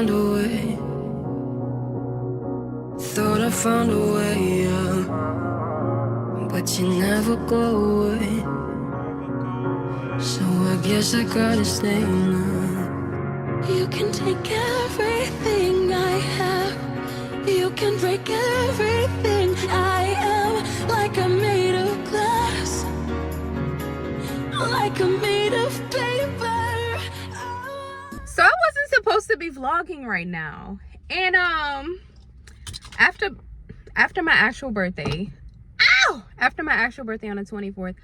found a way. Thought I found a way, yeah. But you never go away. So I guess I gotta stay now. You can take everything I have. You can break everything I am. Like I'm made of glass, like I'm made of paper. So I wasn't supposed to be vlogging right now. And after my actual birthday, after my actual birthday on the 24th,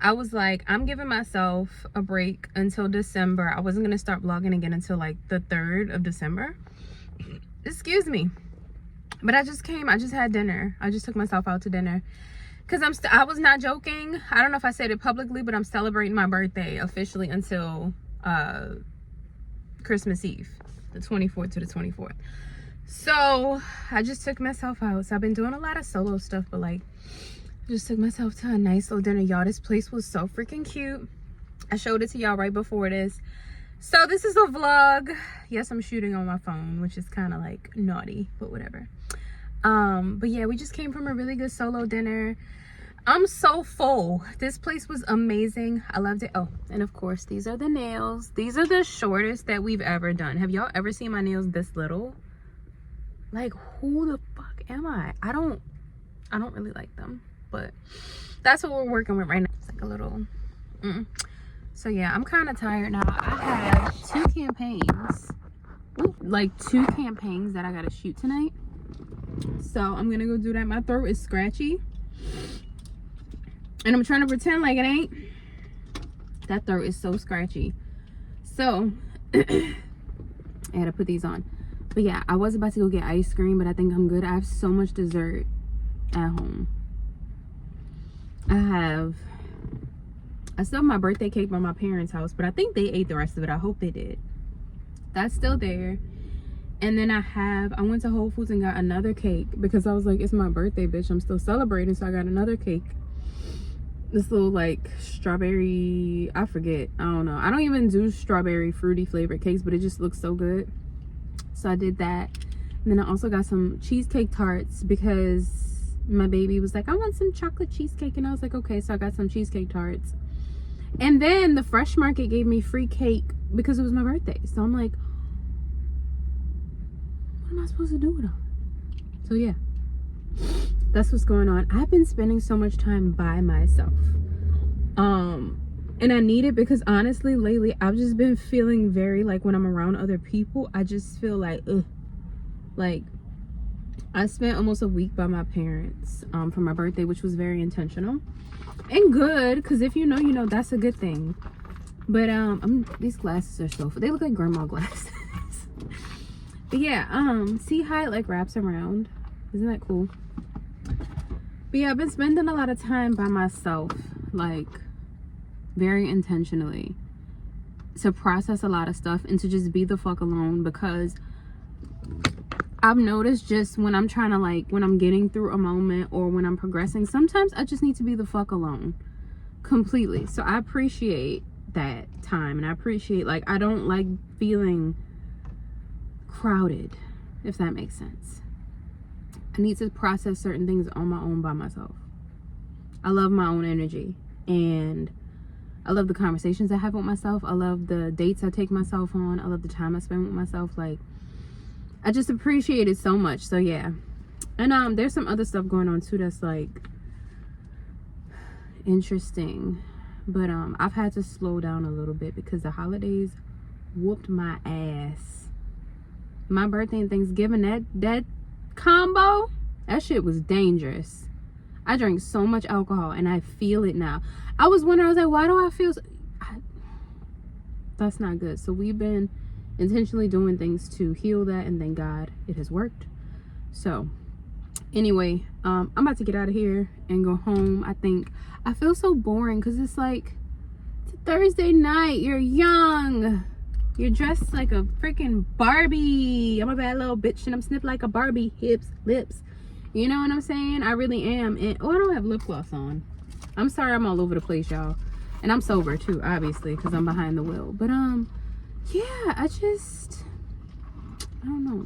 I was like, I'm giving myself a break until December. I wasn't gonna start vlogging again until like the 3rd of December. Excuse me. But I just had dinner. I just took myself out to dinner. Cause I was not joking. I don't know if I said it publicly, but I'm celebrating my birthday officially until Christmas Eve, the 24th to the 24th. So I just took myself out. So I've been doing a lot of solo stuff, but like, just took myself to a nice little dinner. Y'all, this place was so freaking cute. I showed it to y'all right before this. So this is a vlog. Yes, I'm shooting on my phone, which is kind of like naughty, but whatever. But yeah, we just came from a really good solo dinner. I'm so full. This place was amazing. I loved it. Oh, and of course, these are the nails. These are the shortest that we've ever done. Have y'all ever seen my nails this little? Like, who the fuck am I? I don't really like them, but that's what we're working with right now. It's like a little So yeah, I'm kind of tired now. I have two campaigns that I gotta shoot tonight, so I'm gonna go do that. My throat is scratchy and I'm trying to pretend like it ain't. That throat is so scratchy, so I had to put these on. But yeah, I was about to go get ice cream, but I think I'm good. I have so much dessert at home. I still have my birthday cake by my parents' house, but I think they ate the rest of it. I hope they did. That's still there. And then I went to Whole Foods and got another cake because I was like, it's my birthday, bitch. I'm still celebrating. So I got another cake. This little like strawberry, I forget. I don't know. I don't even do strawberry fruity flavored cakes, but it just looks so good. So I did that. And then I also got some cheesecake tarts because my baby was like, I want some chocolate cheesecake. And I was like, okay. So I got some cheesecake tarts. And then the Fresh Market gave me free cake because it was my birthday. So I'm like, what am I supposed to do with them? So yeah, that's what's going on. I've been spending so much time by myself. And I need it because honestly, lately, I've just been feeling very like when I'm around other people, I just feel like, ugh. Like, I spent almost a week by my parents for my birthday, which was very intentional and good, because if you know, you know, that's a good thing. But these glasses are so they look like grandma glasses. But yeah, see how it like wraps around? Isn't that cool? But yeah, I've been spending a lot of time by myself, like very intentionally, to process a lot of stuff and to just be the fuck alone, because I've noticed just when I'm trying to like, when I'm getting through a moment or when I'm progressing, sometimes I just need to be the fuck alone completely. So I appreciate that time, and I appreciate, like, I don't like feeling crowded, if that makes sense. I need to process certain things on my own by myself. I love my own energy, and I love the conversations I have with myself. I love the dates I take myself on. I love the time I spend with myself. Like, I just appreciate it so much. So yeah. And there's some other stuff going on too that's like interesting, but I've had to slow down a little bit because the holidays whooped my ass. My birthday and Thanksgiving, that combo, that shit was dangerous. I drank so much alcohol and I feel it now. I was wondering, I was like, why do I feel so... That's not good. So we've been intentionally doing things to heal that, and thank God it has worked. So anyway, I'm about to get out of here and go home. I feel so boring because it's like, it's a Thursday night, you're young, you're dressed like a freaking Barbie. I'm a bad little bitch and I'm snipped like a Barbie, hips, lips, you know what I'm saying? I really am. And oh, I don't have lip gloss on. I'm sorry, I'm all over the place, y'all. And I'm sober too, obviously, because I'm behind the wheel. But yeah, I don't know.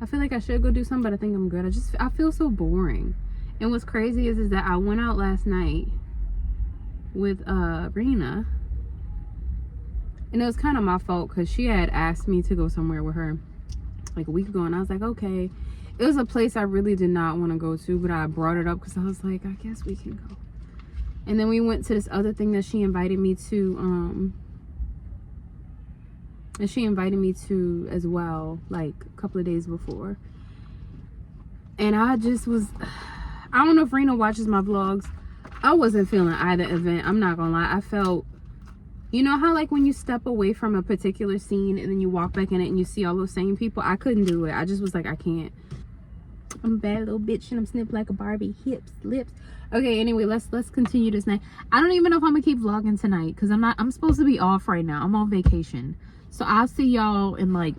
I feel like I should go do something, but I think I'm good. I feel so boring. And what's crazy is that I went out last night with Rena, and it was kind of my fault because she had asked me to go somewhere with her like a week ago, and I was like, okay. It was a place I really did not want to go to, but I brought it up because I was like, I guess we can go. And then we went to this other thing that she invited me to, as well, like a couple of days before. And I just was, I don't know if Rena watches my vlogs. I wasn't feeling either event. I'm not gonna lie. I felt, you know how like when you step away from a particular scene and then you walk back in it and you see all those same people? I couldn't do it. I just was like, I can't. I'm a bad little bitch and I'm snipped like a Barbie. Hips, lips. Okay, anyway, let's continue this night. I don't even know if I'm gonna keep vlogging tonight because I'm supposed to be off right now. I'm on vacation. So I'll see y'all in like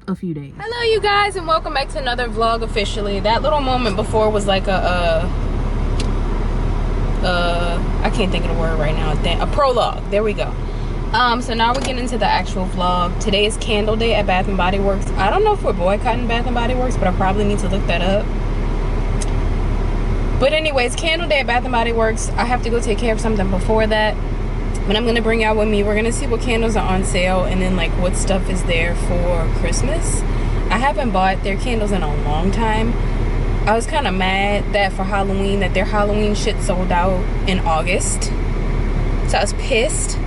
a few days. Hello you guys, and welcome back to another vlog officially. That little moment before was like I can't think of the word right now. A prologue. There we go. So now we're getting into the actual vlog. Today is Candle Day at Bath and Body Works. I don't know if we're boycotting Bath and Body Works, but I probably need to look that up. But anyways, Candle Day at Bath and Body Works. I have to go take care of something before that, but I'm gonna bring y'all with me. We're gonna see what candles are on sale and then like what stuff is there for Christmas. I haven't bought their candles in a long time. I was kind of mad that for Halloween that their Halloween shit sold out in August, so I was pissed.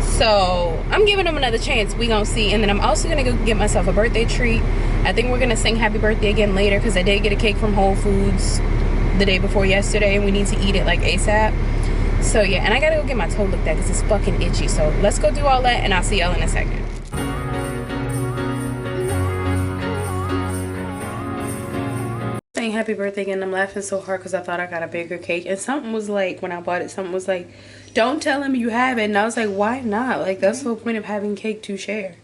So I'm giving them another chance. We gonna see. And then I'm also gonna go get myself a birthday treat. I think we're gonna sing happy birthday again later because I did get a cake from Whole Foods the day before yesterday and we need to eat it like ASAP. So yeah, and I gotta go get my toe looked at because it's fucking itchy. So let's go do all that and I'll see y'all in a second. Saying happy birthday again. I'm laughing so hard because I thought I got a bigger cake, and something was like, when I bought it, something was like, don't tell him you have it. And I was like, why not? Like, that's the whole point of having cake to share.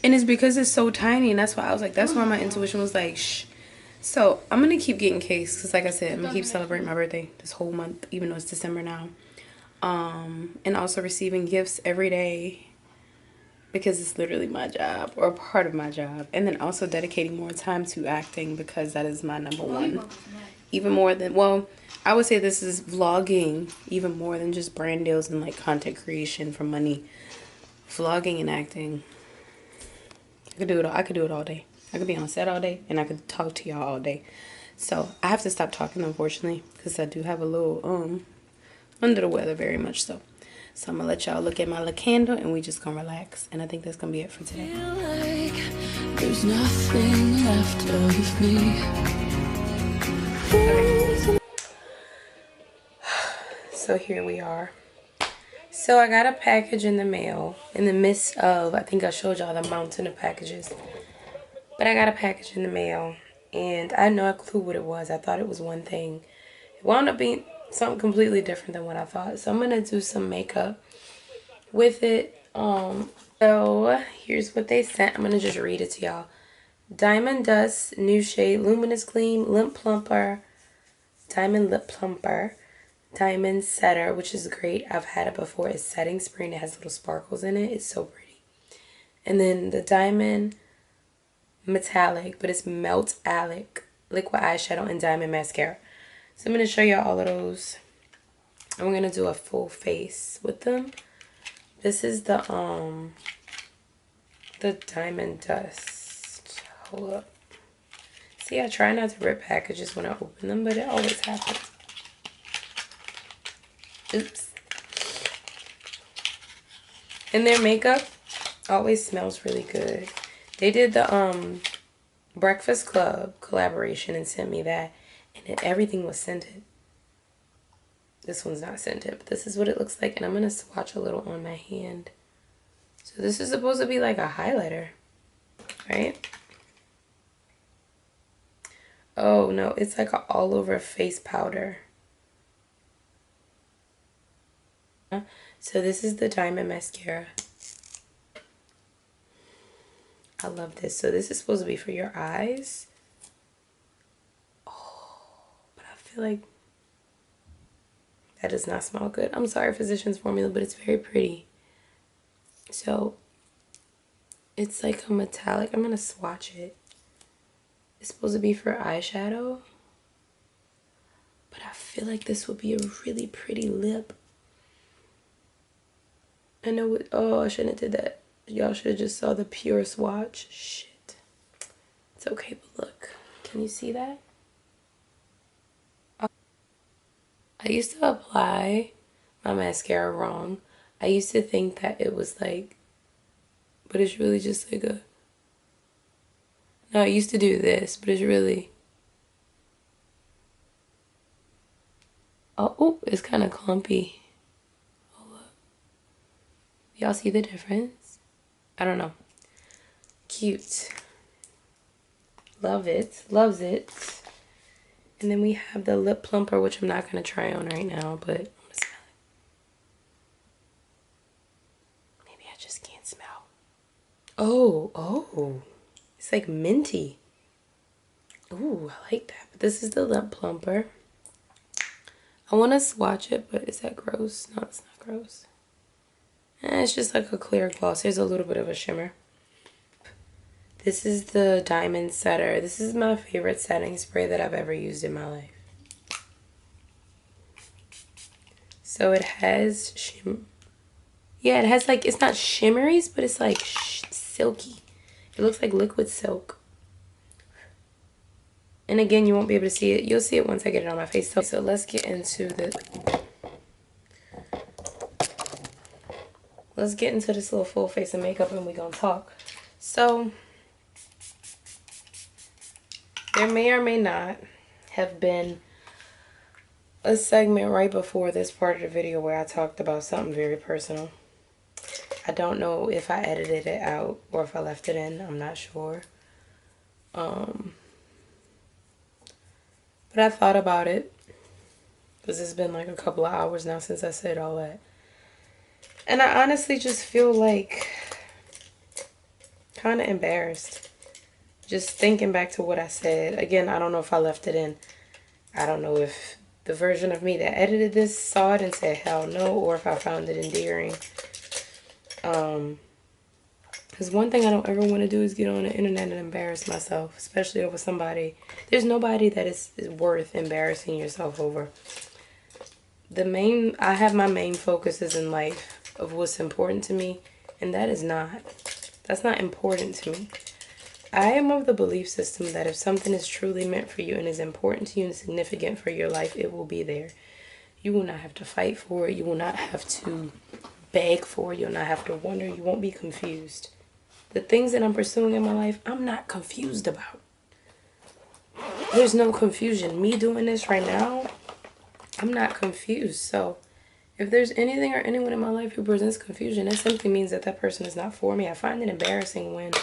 And it's because it's so tiny, and that's why I was like, that's why my intuition was like, shh. So I'm gonna keep getting cakes because like I said, I'm gonna keep celebrating my birthday this whole month, even though it's December now. And also receiving gifts every day because it's literally my job, or part of my job. And then also dedicating more time to acting because that is my number one. Even more than, well, I would say this is vlogging even more than just brand deals and like content creation for money. Vlogging and acting, I could do it all day. I could be on set all day and I could talk to y'all all day. So I have to stop talking, unfortunately, because I do have a little under the weather, very much so. So I'm gonna let y'all look at my little candle and we just gonna relax. And I think that's gonna be it for today. Feel like there's nothing left of me. Okay. So here we are. So I got a package in the mail in the midst of, I think I showed y'all the mountain of packages. But I got a package in the mail and I had no clue what it was. I thought it was one thing. It wound up being something completely different than what I thought. So I'm gonna do some makeup with it. So here's what they sent. I'm gonna just read it to y'all. Diamond Dust, new shade, Luminous Gleam, Lip Plumper, Diamond Lip Plumper, Diamond Setter, which is great. I've had it before. It's setting spray and it has little sparkles in it. It's so pretty. And then the Diamond Metallic, but it's Melt-Alic liquid eyeshadow and Diamond Mascara. So I'm going to show y'all all of those. I'm going to do a full face with them. This is the Diamond Dust. Hold up. See, I try not to rip packages when I open them, but it always happens. Oops. And their makeup always smells really good. They did the Breakfast Club collaboration and sent me that. And everything was scented. This one's not scented, but this is what it looks like. And I'm going to swatch a little on my hand. So this is supposed to be like a highlighter, right? Oh, no, it's like an all-over face powder. So this is the Diamond Mascara. I love this. So this is supposed to be for your eyes. I feel like that does not smell good. I'm sorry, Physicians formula, but it's very pretty. So It's like a metallic. I'm gonna swatch it. It's supposed to be for eyeshadow. But I feel like this would be a really pretty lip. I know it. Oh, I shouldn't have did that. Y'all should have just saw the pure swatch. Shit. It's okay, but look. Can you see that? I used to apply my mascara wrong. I used to think that it was like, but it's really just like a, no, I used to do this, but it's really, oh, ooh, it's kind of clumpy. Hold up. Y'all see the difference? I don't know. Cute. Love it. Loves it. And then we have the lip plumper, which I'm not going to try on right now, but I'm going to smell it. Maybe I just can't smell. Oh. It's like minty. Ooh, I like that. But this is the lip plumper. I want to swatch it, but is that gross? No, it's not gross. It's just like a clear gloss. There's a little bit of a shimmer. This is the Diamond Setter. This is my favorite setting spray that I've ever used in my life. So it has yeah, it has like, it's not shimmeries, but it's like silky. It looks like liquid silk. And again, you won't be able to see it. You'll see it once I get it on my face. So let's get into this. Let's get into this little full face of makeup and we're gonna talk. So there may or may not have been a segment right before this part of the video where I talked about something very personal. I don't know if I edited it out or if I left it in. I'm not sure. But I thought about it because it's been like a couple of hours now since I said all that. And I honestly just feel like kind of embarrassed. Just thinking back to what I said. Again, I don't know if I left it in. I don't know if the version of me that edited this saw it and said hell no, or if I found it endearing. Because one thing I don't ever want to do is get on the internet and embarrass myself, especially over somebody. There's nobody that is worth embarrassing yourself over. I have my main focuses in life of what's important to me, and that's not important to me. I am of the belief system that if something is truly meant for you and is important to you and significant for your life, it will be there. You will not have to fight for it. You will not have to beg for it. You'll not have to wonder. You won't be confused. The things that I'm pursuing in my life, I'm not confused about. There's no confusion. Me doing this right now, I'm not confused. So if there's anything or anyone in my life who presents confusion, it simply means that that person is not for me. I find it embarrassing when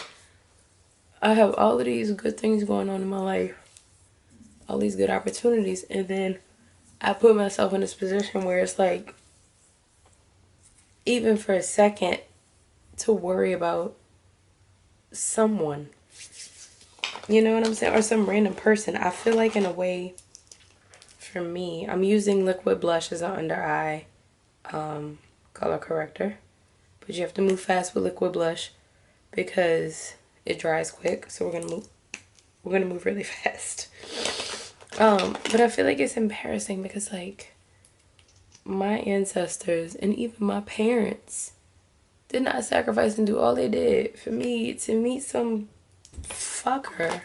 I have all of these good things going on in my life, all these good opportunities, and then I put myself in this position where it's like, even for a second, to worry about someone. You know what I'm saying? Or some random person. I feel like in a way, for me, I'm using liquid blush as an under eye color corrector. But you have to move fast with liquid blush because it dries quick. So we're gonna move really fast. But I feel like it's embarrassing because like my ancestors and even my parents did not sacrifice and do all they did for me to meet some fucker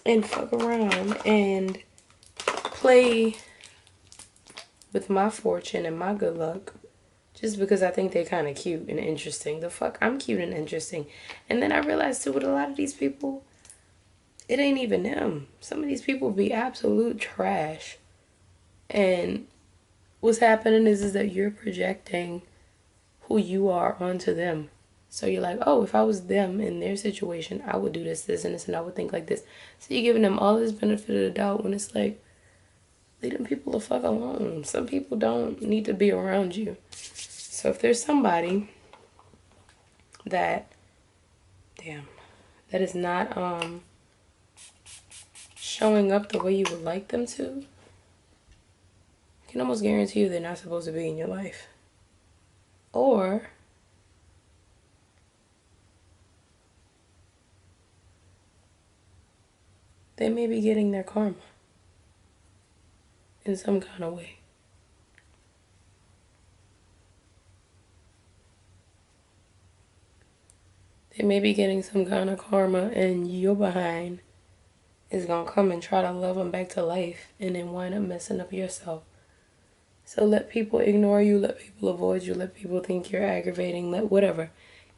and fuck around and play with my fortune and my good luck just because I think they're kind of cute and interesting. The fuck, I'm cute and interesting. And then I realized too, with a lot of these people, it ain't even them. Some of these people be absolute trash. And what's happening is that you're projecting who you are onto them. So you're like, oh, if I was them in their situation, I would do this, this, and this, and I would think like this. So you're giving them all this benefit of the doubt when it's like, leave them people the fuck alone. Some people don't need to be around you. So if there's somebody that, that is not showing up the way you would like them to, I can almost guarantee you they're not supposed to be in your life. Or they may be getting their karma in some kind of way. They may be getting some kind of karma, and your behind is going to come and try to love them back to life and then wind up messing up yourself. So let people ignore you, let people avoid you, let people think you're aggravating, let whatever.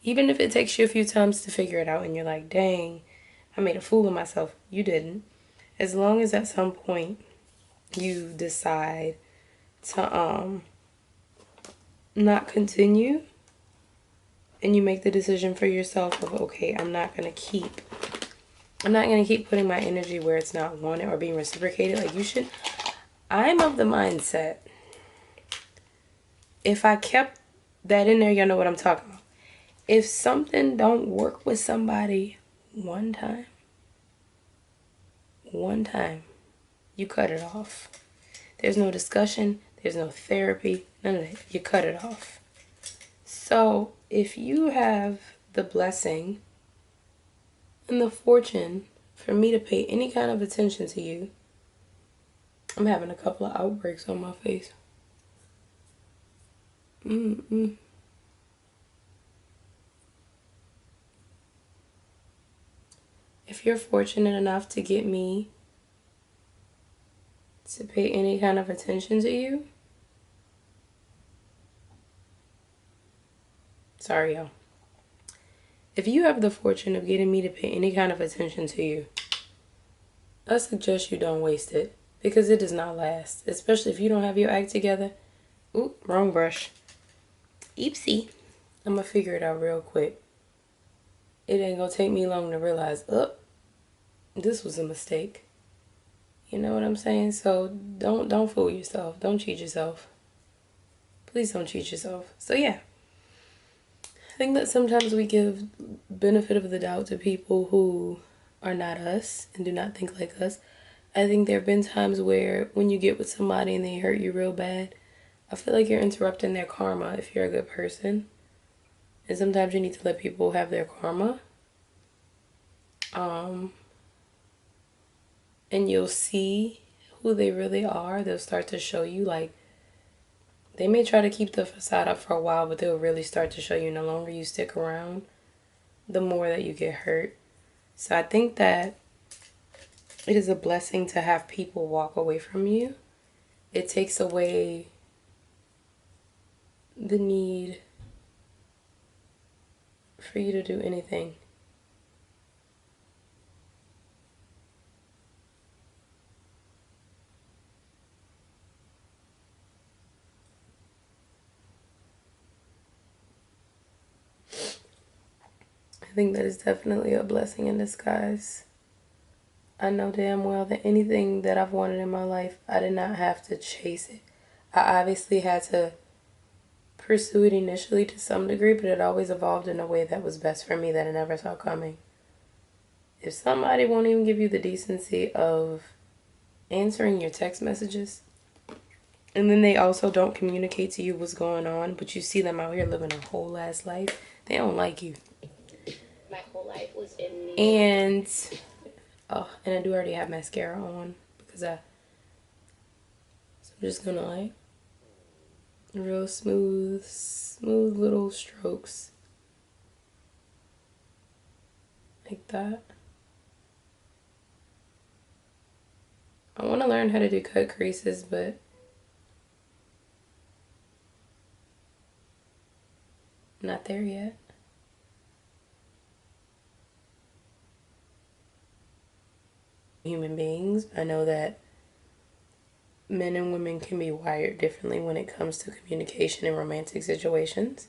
Even if it takes you a few times to figure it out and you're like, dang, I made a fool of myself. You didn't. As long as at some point you decide to not continue and you make the decision for yourself of, okay, I'm not gonna keep putting my energy where it's not wanted or being reciprocated. Like, you should. I'm of the mindset, if I kept that in there, y'all know what I'm talking about. If something don't work with somebody one time, you cut it off. There's no discussion, there's no therapy, none of that. You cut it off. So if you have the blessing and the fortune for me to pay any kind of attention to you, I'm having a couple of outbreaks on my face. If you're fortunate enough to get me to pay any kind of attention to you, sorry, y'all. If you have the fortune of getting me to pay any kind of attention to you, I suggest you don't waste it, because it does not last. Especially if you don't have your act together. Ooh, wrong brush. Eepsie. I'm going to figure it out real quick. It ain't going to take me long to realize, this was a mistake. You know what I'm saying? So don't fool yourself. Don't cheat yourself. Please don't cheat yourself. So yeah. I think that sometimes we give benefit of the doubt to people who are not us and do not think like us. I think there have been times where when you get with somebody and they hurt you real bad, I feel like you're interrupting their karma if you're a good person. And sometimes you need to let people have their karma. And you'll see who they really are. They'll start to show you, like, they may try to keep the facade up for a while, but they'll really start to show you the longer you stick around, the more that you get hurt. So I think that it is a blessing to have people walk away from you. It takes away the need for you to do anything. I think that is definitely a blessing in disguise. I know damn well that anything that I've wanted in my life, I did not have to chase it. I obviously had to pursue it initially to some degree, but it always evolved in a way that was best for me that I never saw coming. If somebody won't even give you the decency of answering your text messages, and then they also don't communicate to you what's going on, but you see them out here living a whole ass life, they don't like you. My whole life was in me. And I do already have mascara on because so I'm just gonna like real smooth little strokes like that. I want to learn how to do cut creases, but I'm not there yet. Human beings, I know that men and women can be wired differently when it comes to communication in romantic situations,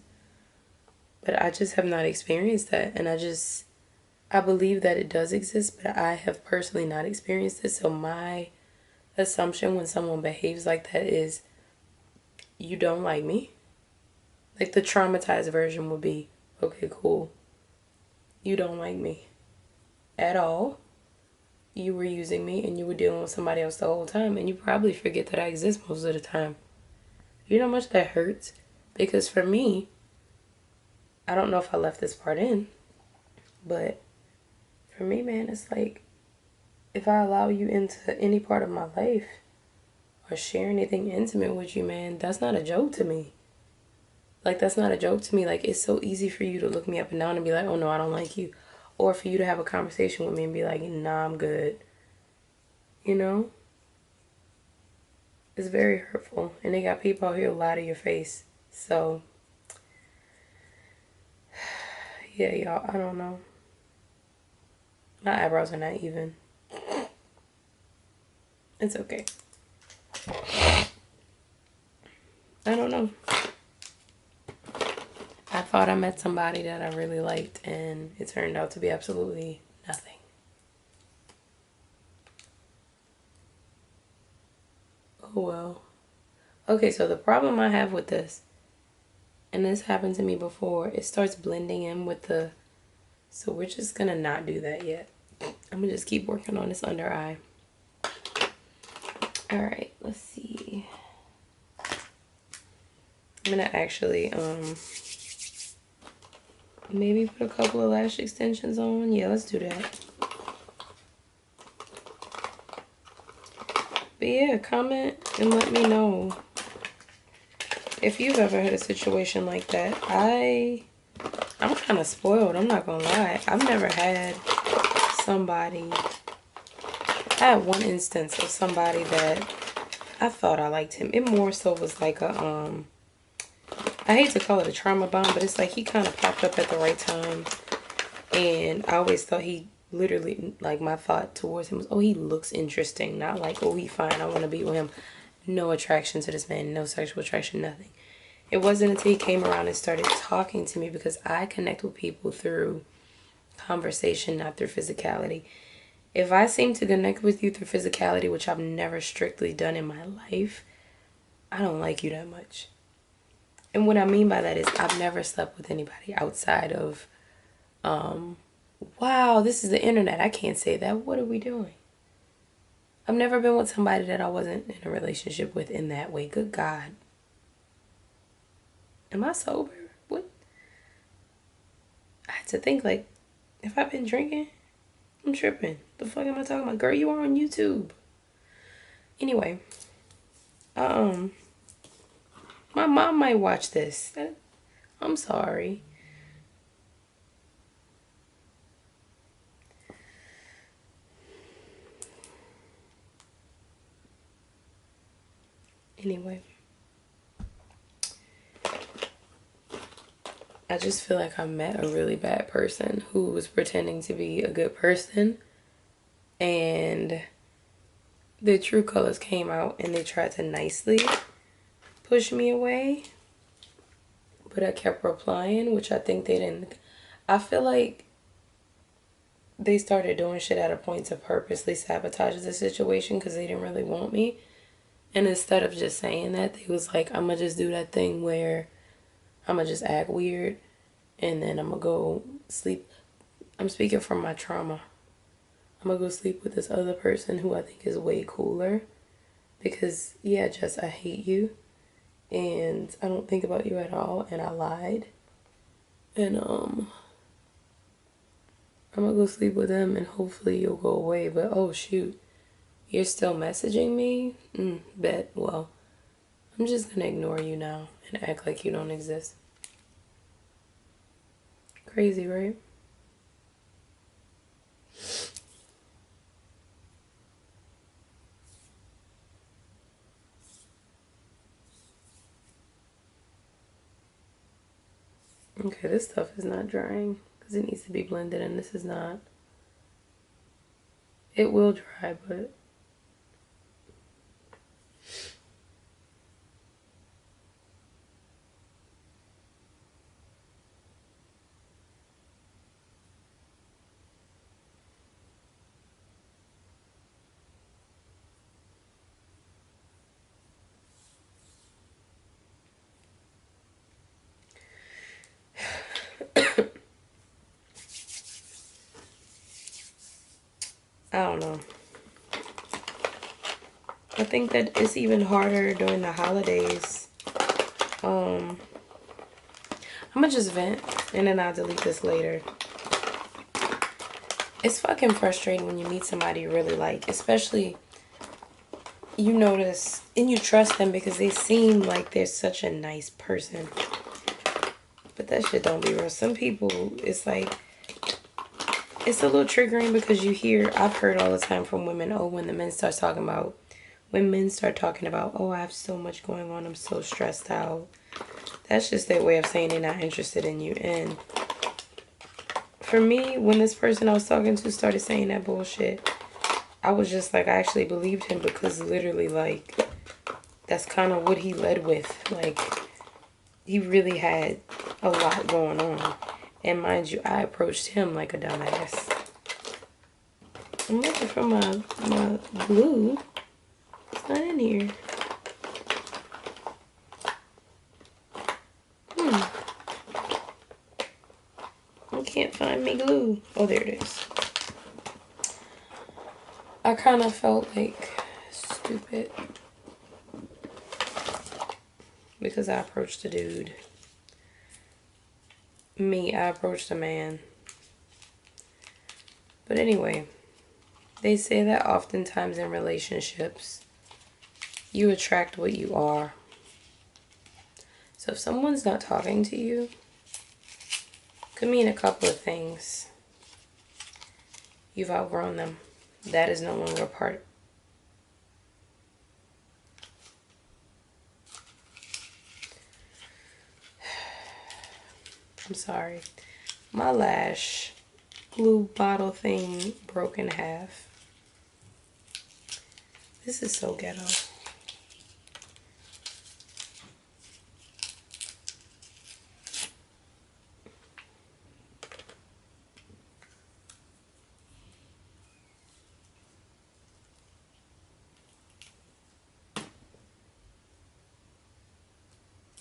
but I just have not experienced that, and I believe that it does exist, but I have personally not experienced it. So my assumption when someone behaves like that is, you don't like me. Like, the traumatized version would be, okay, cool, you don't like me at all. You were using me and you were dealing with somebody else the whole time, and you probably forget that I exist most of the time. You know how much that hurts? Because for me, I don't know if I left this part in, but for me, man, it's like, if I allow you into any part of my life or share anything intimate with you, man, that's not a joke to me. Like, that's not a joke to me. Like, it's so easy for you to look me up and down and be like, oh no, I don't like you. Or for you to have a conversation with me and be like, nah, I'm good. You know? It's very hurtful. And they got people out here who lie to your face. So, yeah, y'all, I don't know. My eyebrows are not even. It's okay. I don't know. I thought I met somebody that I really liked, and it turned out to be absolutely nothing. Oh well. Okay, so the problem I have with this, and this happened to me before, it starts blending in with the... So we're just gonna not do that yet. I'm gonna just keep working on this under eye. Alright, let's see. I'm gonna actually, maybe put a couple of lash extensions on. Yeah, let's do that. But yeah, comment and let me know if you've ever had a situation like that. I'm kind of spoiled, I'm not gonna lie. I've never had somebody... I had one instance of somebody that I thought I liked him. It more so was like a, I hate to call it a trauma bomb, but it's like he kind of popped up at the right time. And I always thought he literally, like, my thought towards him was, oh, he looks interesting. Not like, oh, he fine, I want to be with him. No attraction to this man, no sexual attraction, nothing. It wasn't until he came around and started talking to me, because I connect with people through conversation, not through physicality. If I seem to connect with you through physicality, which I've never strictly done in my life, I don't like you that much. And what I mean by that is I've never slept with anybody outside of, wow, this is the internet. I can't say that. What are we doing? I've never been with somebody that I wasn't in a relationship with in that way. Good God. Am I sober? What? I had to think, like, if I've been drinking, I'm tripping. The fuck am I talking about? Girl, you are on YouTube. Anyway. My mom might watch this. I'm sorry. Anyway. I just feel like I met a really bad person who was pretending to be a good person, and their true colors came out and they tried to nicely push me away, but I kept replying, which I think they didn't. I feel like they started doing shit at a point to purposely sabotage the situation because they didn't really want me. And instead of just saying that, they was like, I'm gonna just do that thing where I'm gonna just act weird and then I'm gonna go sleep. I'm speaking from my trauma. I'm gonna go sleep with this other person who I think is way cooler because, yeah, Jess, I hate you and I don't think about you at all, and I lied. And I'm gonna go sleep with them and hopefully you'll go away. But oh shoot, you're still messaging me? Bet. Well, I'm just gonna ignore you now and act like you don't exist. Crazy, right? Okay, this stuff is not drying because it needs to be blended, and this is not. It will dry, but I don't know. I think that it's even harder during the holidays. I'm gonna just vent and then I'll delete this later. It's fucking frustrating when you meet somebody you really like, especially you notice and you trust them because they seem like they're such a nice person. But that shit don't be real. Some people, it's like, it's a little triggering because I've heard all the time from women, oh, when men start talking about, oh, I have so much going on, I'm so stressed out. That's just their way of saying they're not interested in you. And for me, when this person I was talking to started saying that bullshit, I was just like, I actually believed him because literally, like, that's kind of what he led with. Like, he really had a lot going on. And mind you, I approached him like a dumbass. I'm looking for my glue. It's not in here. I can't find me glue. Oh, there it is. I kind of felt like stupid because I approached a dude. I approached a man. But anyway, they say that oftentimes in relationships, you attract what you are. So if someone's not talking to you, could mean a couple of things. You've outgrown them. That is no longer a part. I'm sorry. My lash glue bottle thing broke in half. This is so ghetto.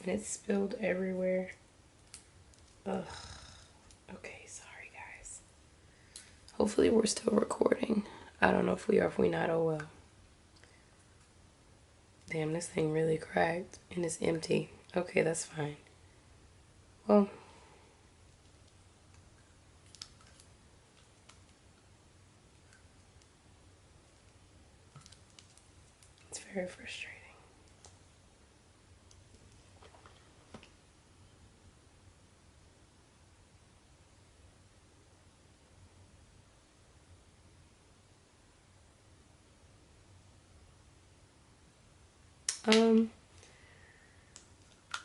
And it spilled everywhere. Ugh. Okay, sorry guys. Hopefully we're still recording. I don't know if we are, if we not, oh well. Damn, this thing really cracked and it's empty. Okay, that's fine. Well, it's very frustrating.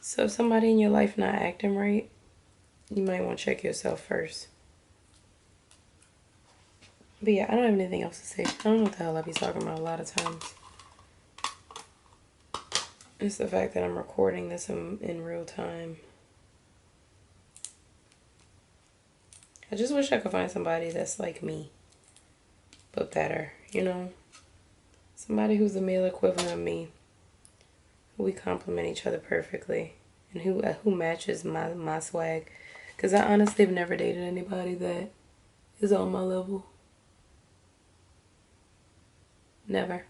So if somebody in your life not acting right, you might want to check yourself first. But yeah, I don't have anything else to say. I don't know what the hell I be talking about a lot of times. It's the fact that I'm recording this in real time. I just wish I could find somebody that's like me, but better, you know? Somebody who's the male equivalent of me. We complement each other perfectly. And who matches my swag. Because I honestly have never dated anybody that is on my level. Never.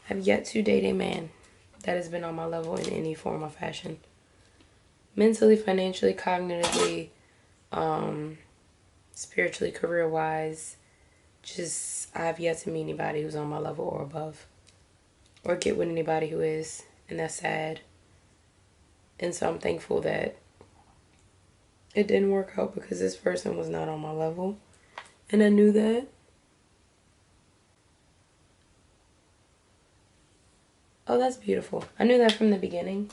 I've yet to date a man that has been on my level in any form or fashion. Mentally, financially, cognitively, spiritually, career-wise. Just, I've yet to meet anybody who's on my level or above. Or get with anybody who is. And that's sad. And so I'm thankful that it didn't work out because this person was not on my level. And I knew that. Oh, that's beautiful. I knew that from the beginning.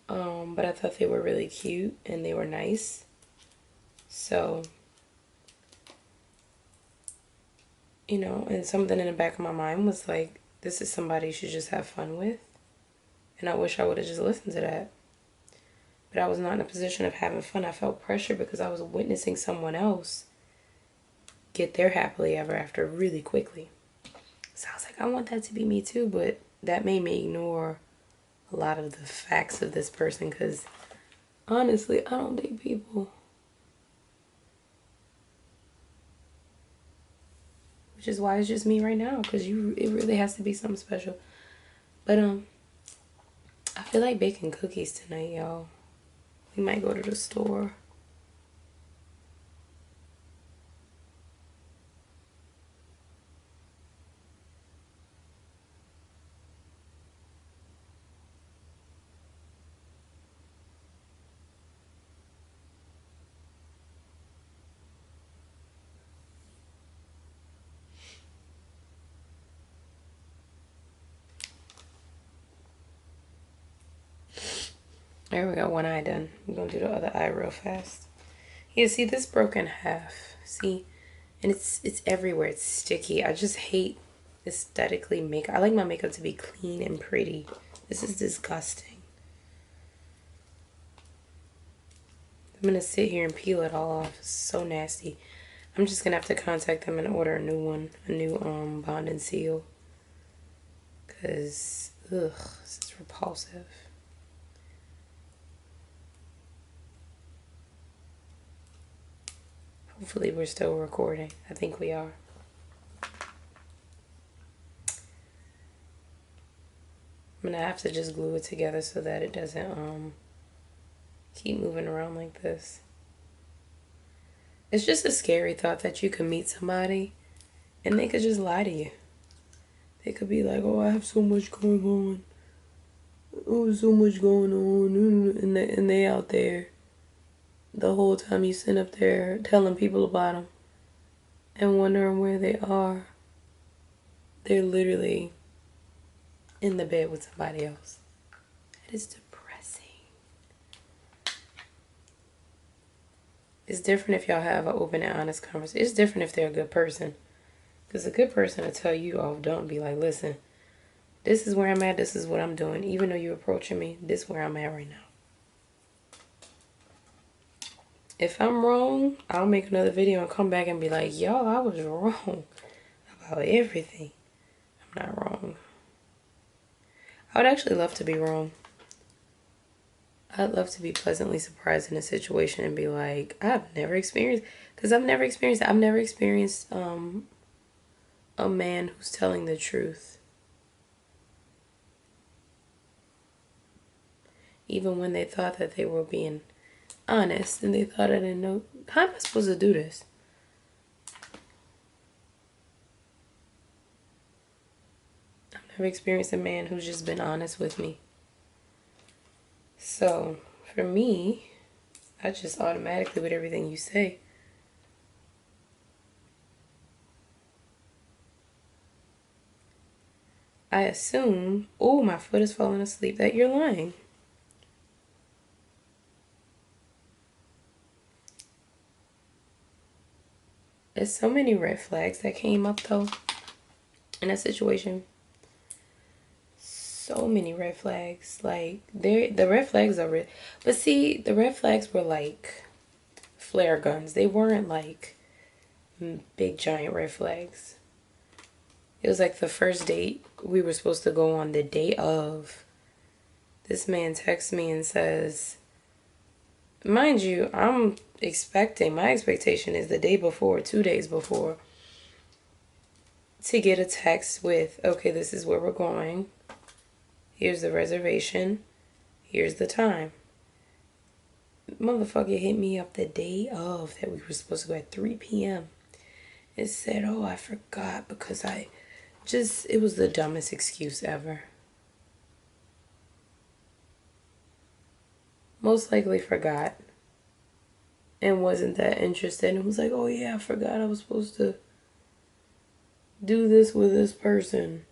But I thought they were really cute and they were nice. So, you know, and something in the back of my mind was like, this is somebody you should just have fun with. And I wish I would have just listened to that. But I was not in a position of having fun. I felt pressure because I was witnessing someone else get their happily ever after really quickly. So I was like, I want that to be me too. But that made me ignore a lot of the facts of this person because honestly, I don't date people. Which is why it's just me right now because it really has to be something special. But I feel like baking cookies tonight, y'all. We might go to the store. There we go, one eye done. I'm gonna do the other eye real fast. Yeah, see this broke in half. See? And it's everywhere. It's sticky. I just hate aesthetically makeup. I like my makeup to be clean and pretty. This is disgusting. I'm gonna sit here and peel it all off. It's so nasty. I'm just gonna have to contact them and order a new one, a new bond and seal. Cause ugh, this is repulsive. Hopefully we're still recording. I think we are. I'm gonna have to just glue it together so that it doesn't keep moving around like this. It's just a scary thought that you could meet somebody and they could just lie to you. They could be like, oh, I have so much going on. Oh, so much going on. And they out there the whole time you sit up there telling people about them and wondering where they are. They're literally in the bed with somebody else. That is depressing. It's different if y'all have an open and honest conversation. It's different if they're a good person. Because a good person will tell you off, don't be like, listen, this is where I'm at, this is what I'm doing. Even though you're approaching me, this is where I'm at right now. If I'm wrong, I'll make another video and come back and be like, y'all, I was wrong about everything. I'm not wrong. I would actually love to be wrong. I'd love to be pleasantly surprised in a situation and be like, I've never experienced, because I've never experienced a man who's telling the truth. Even when they thought that they were being honest and they thought I didn't know. How am I supposed to do this? I've never experienced a man who's just been honest with me. So, for me, I just automatically, with everything you say, I assume, oh, my foot is falling asleep, that you're lying. There's so many red flags that came up, though, in that situation. So many red flags. Like, the red flags are red. But see, the red flags were like flare guns. They weren't like big, giant red flags. It was like the first date we were supposed to go on. The day of, this man texts me and says, mind you, I'm expecting, my expectation is the day before, 2 days before, to get a text with, okay, this is where we're going. Here's the reservation. Here's the time. Motherfucker hit me up the day of that we were supposed to go at 3 p.m. It said, oh, I forgot because it was the dumbest excuse ever. Most likely forgot and wasn't that interested and was like, oh yeah, I forgot I was supposed to do this with this person.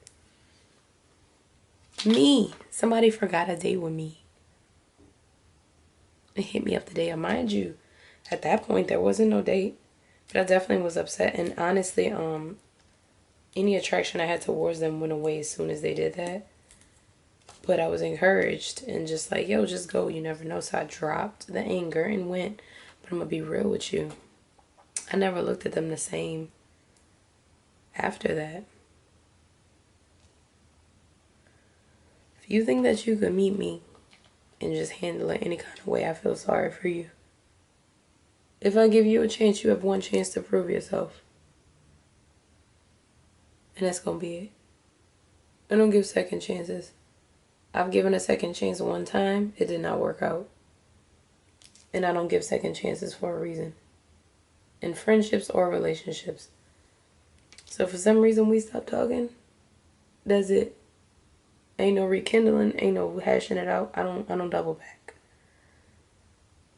Me. Somebody forgot a date with me. It hit me up the day of, mind you, at that point there wasn't no date. But I definitely was upset, and honestly, any attraction I had towards them went away as soon as they did that. But I was encouraged and just like, yo, just go, you never know. So I dropped the anger and went. But I'm gonna be real with you, I never looked at them the same after that. If you think that you could meet me and just handle it any kind of way, I feel sorry for you. If I give you a chance, you have one chance to prove yourself. And that's gonna be it. I don't give second chances. I've given a second chance one time, it did not work out. And I don't give second chances for a reason. In friendships or relationships. So for some reason we stopped talking, that's it. Ain't no rekindling, ain't no hashing it out. I don't double back.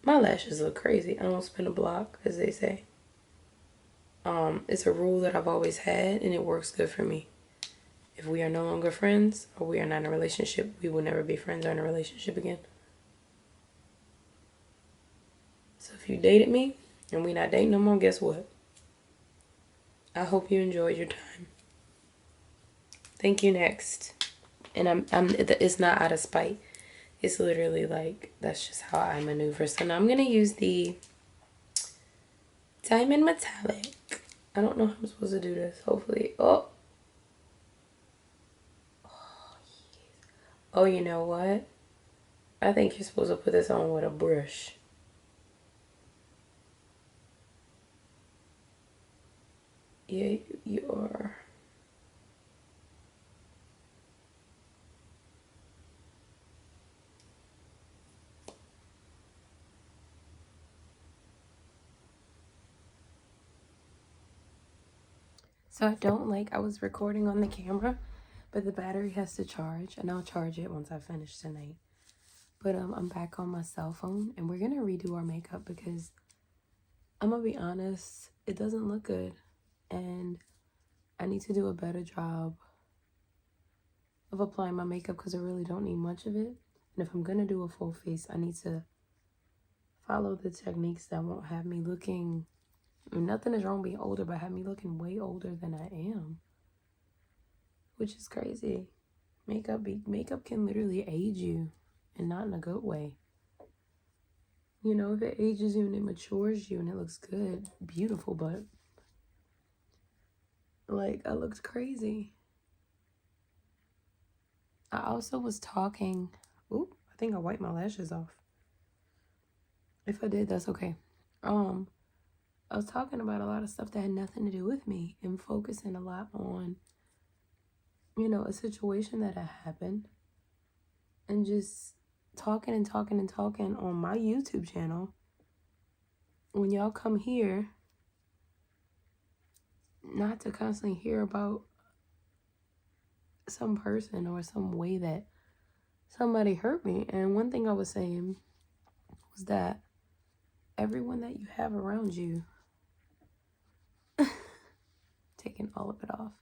My lashes look crazy. I don't spin a block, as they say. It's a rule that I've always had, and it works good for me. If we are no longer friends, or we are not in a relationship, we will never be friends or in a relationship again. you dated me and we not dating no more, guess what? I hope you enjoyed your time. Thank you, next. And it's not out of spite. It's literally like, that's just how I maneuver. So now I'm going to use the Diamond Metallic. I don't know how I'm supposed to do this. Hopefully. Oh, you know what? I think you're supposed to put this on with a brush. Yeah, you are. So I was recording on the camera, but the battery has to charge, and I'll charge it once I finish tonight. But I'm back on my cell phone, and we're going to redo our makeup because I'm going to be honest, it doesn't look good, and I need to do a better job of applying my makeup because I really don't need much of it. And if I'm going to do a full face, I need to follow the techniques that won't have me looking, nothing is wrong being older, but have me looking way older than I am, which is crazy. Makeup can literally age you, and not in a good way. You know, if it ages you and it matures you and it looks good, beautiful, but like, I looked crazy. I also was talking, I think I wiped my lashes off. If I did, that's okay. I was talking about a lot of stuff that had nothing to do with me and focusing a lot on, you know, a situation that had happened, and just talking on my YouTube channel. When y'all come here, not to constantly hear about some person or some way that somebody hurt me. And one thing I was saying was that everyone that you have around you, taking all of it off,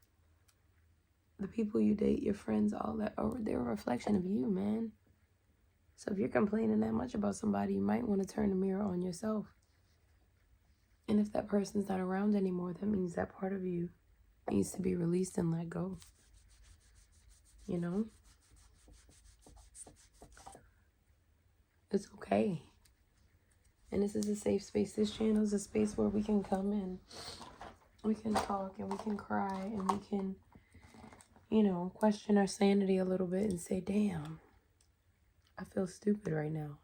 the people you date, your friends, all that, they're a reflection of you, man. So if you're complaining that much about somebody, you might want to turn the mirror on yourself. And if that person's not around anymore, that means that part of you needs to be released and let go. You know? It's okay. And this is a safe space. This channel is a space where we can come in, we can talk, and we can cry, and we can, you know, question our sanity a little bit and say, damn, I feel stupid right now.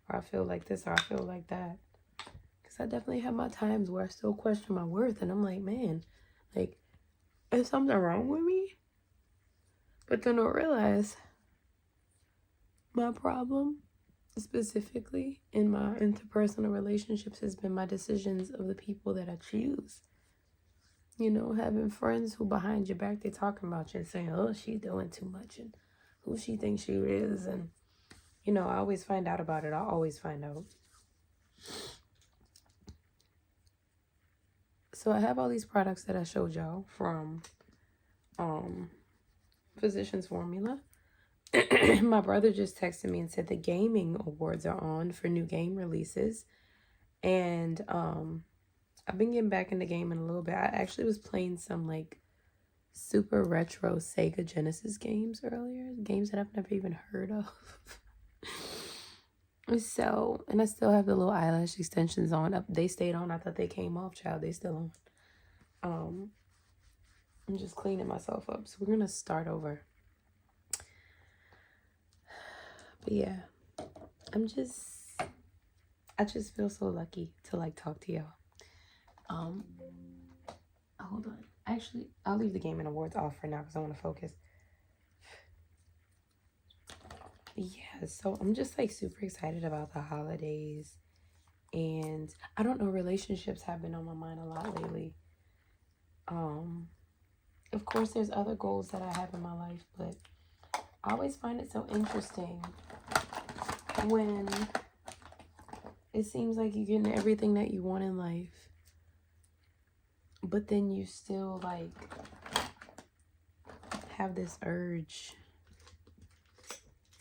Or I feel like this, or I feel like that. Because I definitely have my times where I still question my worth. And I'm like, man, like, is something wrong with me? But then I realize my problem, specifically in my interpersonal relationships, has been my decisions of the people that I choose. You know, having friends who behind your back, they talking about you and saying, oh, she's doing too much, and who she thinks she is. And, you know, I always find out about it. I always find out. So I have all these products that I showed y'all from Physicans Formula. My brother just texted me and said the gaming awards are on for new game releases. And I've been getting back into gaming a little bit. I actually was playing some like super retro Sega Genesis games earlier. Games that I've never even heard of. So, and I still have the little eyelash extensions on. They stayed on. I thought they came off, child. They still on. I'm just cleaning myself up. So we're going to start over. But yeah, I just feel so lucky to like talk to y'all. Hold on. Actually, I'll leave the gaming awards off for now because I want to focus. Yeah, so I'm just like super excited about the holidays. And I don't know, relationships have been on my mind a lot lately. Of course, there's other goals that I have in my life, but I always find it so interesting when it seems like you're getting everything that you want in life, but then you still like have this urge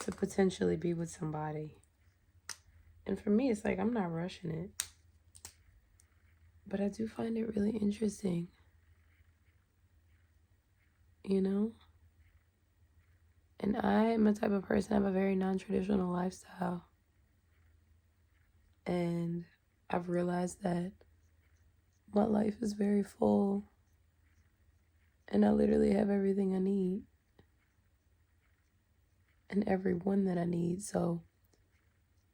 to potentially be with somebody. And for me, it's like I'm not rushing it. But I do find it really interesting. You know? And I'm a type of person, I have a very non-traditional lifestyle. And I've realized that my life is very full. And I literally have everything I need. And everyone that I need. So,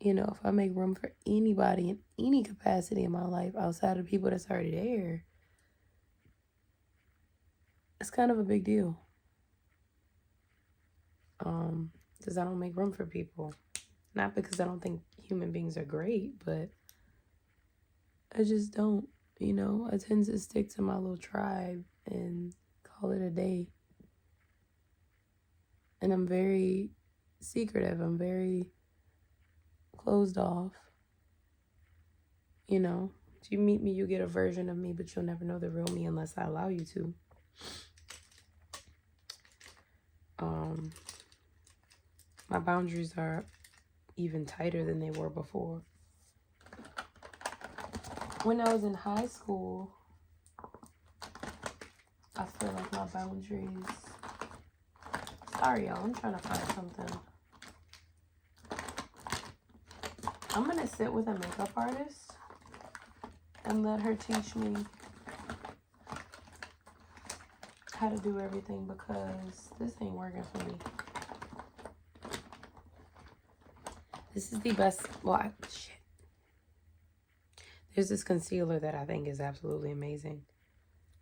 you know, if I make room for anybody in any capacity in my life outside of people that's already there, it's kind of a big deal. Because I don't make room for people. Not because I don't think human beings are great, but I just don't, you know. I tend to stick to my little tribe and call it a day. And I'm very secretive. I'm very closed off. You know, if you meet me, you get a version of me, but you'll never know the real me unless I allow you to. My boundaries are even tighter than they were before. When I was in high school, I feel like my boundaries... Sorry, y'all. I'm trying to find something. I'm going to sit with a makeup artist and let her teach me how to do everything because this ain't working for me. This is the best... Well, shit. There's this concealer that I think is absolutely amazing.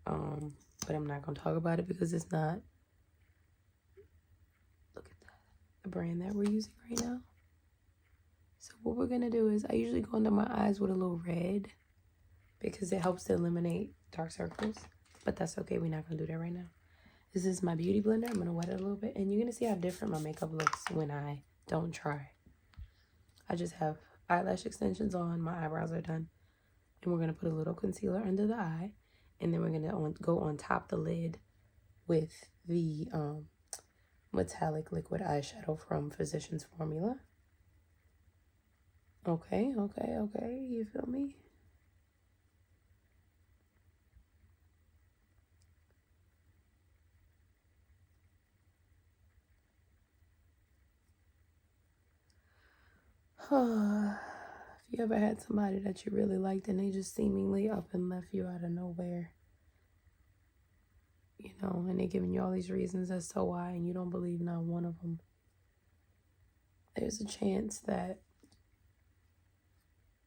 But I'm not going to talk about it because it's not... Look at that. The brand that we're using right now. So what we're going to do is I usually go under my eyes with a little red because it helps to eliminate dark circles. But that's okay. We're not going to do that right now. This is my beauty blender. I'm going to wet it a little bit. And you're going to see how different my makeup looks when I don't try. I just have eyelash extensions on. My eyebrows are done. And we're going to put a little concealer under the eye. And then we're going to go on top the lid with the metallic liquid eyeshadow from Physicans formula. Okay. You feel me? If you ever had somebody that you really liked and they just seemingly up and left you out of nowhere, you know, and they're giving you all these reasons as to why, and you don't believe not one of them, there's a chance that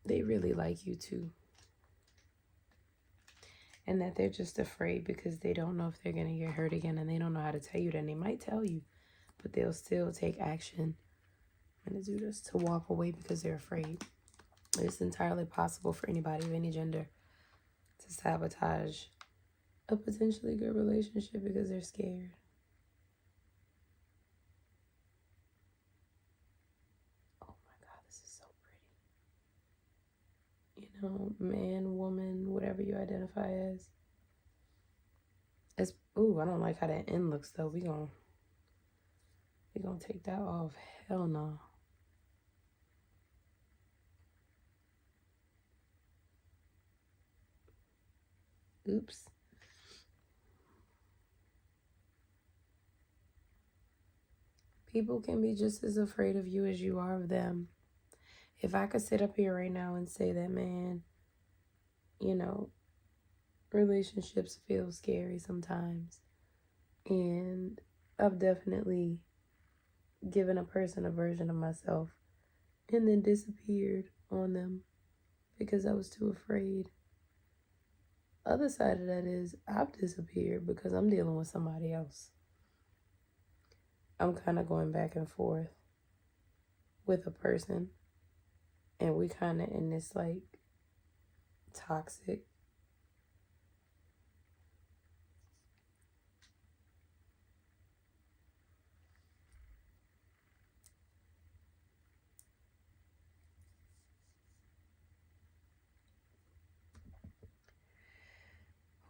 they really like you too. And that they're just afraid because they don't know if they're going to get hurt again, and they don't know how to tell you that. And they might tell you, but they'll still take action and do this to walk away because they're afraid. It's entirely possible for anybody of any gender to sabotage a potentially good relationship because they're scared. Oh my God, this is so pretty. You know, man, woman, whatever you identify as. Ooh, I don't like how that end looks though. We gonna take that off. Hell no. Oops. People can be just as afraid of you as you are of them. If I could sit up here right now and say that, man, you know, relationships feel scary sometimes. And I've definitely given a person a version of myself and then disappeared on them because I was too afraid. Other side of that is I've disappeared because I'm dealing with somebody else. I'm kind of going back and forth with a person, and we kind of in this like toxic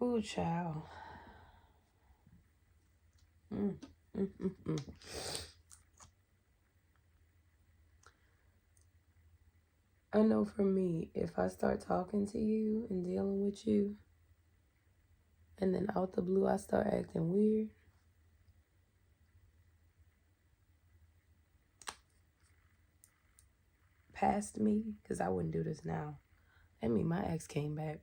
ooh, child. I know for me, if I start talking to you and dealing with you, and then out the blue I start acting weird, past me, because I wouldn't do this now. I mean, my ex came back.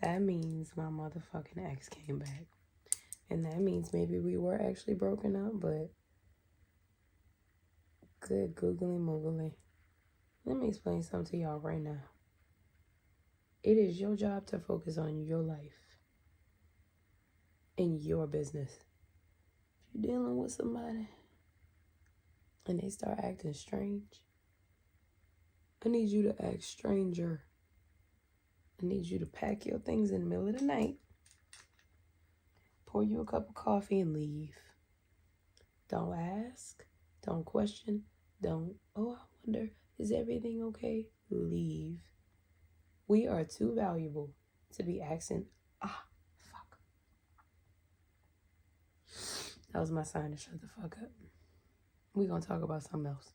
That means my motherfucking ex came back. And that means maybe we were actually broken up, but good googly moogly. Let me explain something to y'all right now. It is your job to focus on your life and your business. If you're dealing with somebody and they start acting strange, I need you to act stranger. I need you to pack your things in the middle of the night, pour you a cup of coffee, and leave. Don't ask. Don't question. Don't, oh, I wonder, is everything okay? Leave. We are too valuable to be asking, fuck. That was my sign to shut the fuck up. We're going to talk about something else.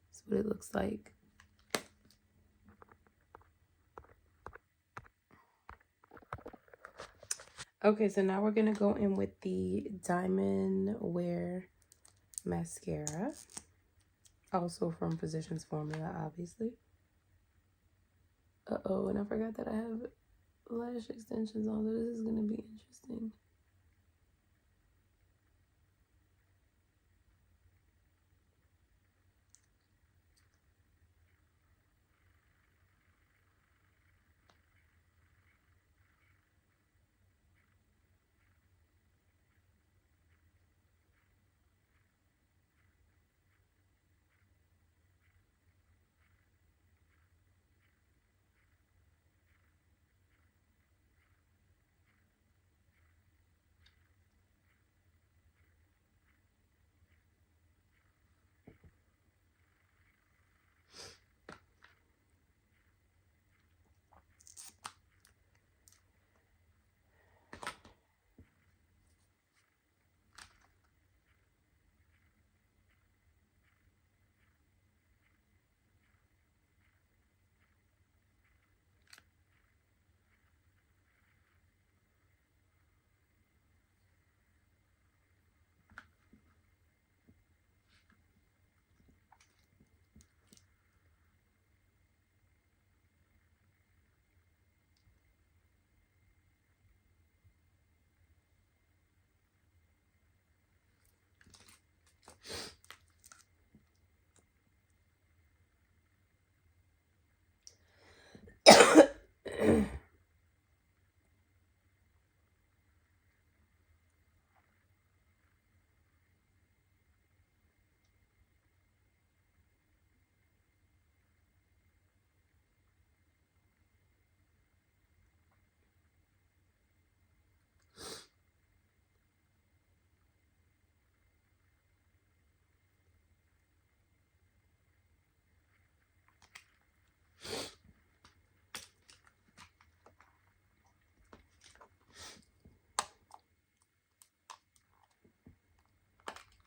That's what it looks like. Okay, so now we're going to go in with the Diamond Wear Mascara. Also from Physicans formula, obviously. Uh-oh, and I forgot that I have lash extensions on, so this is going to be interesting.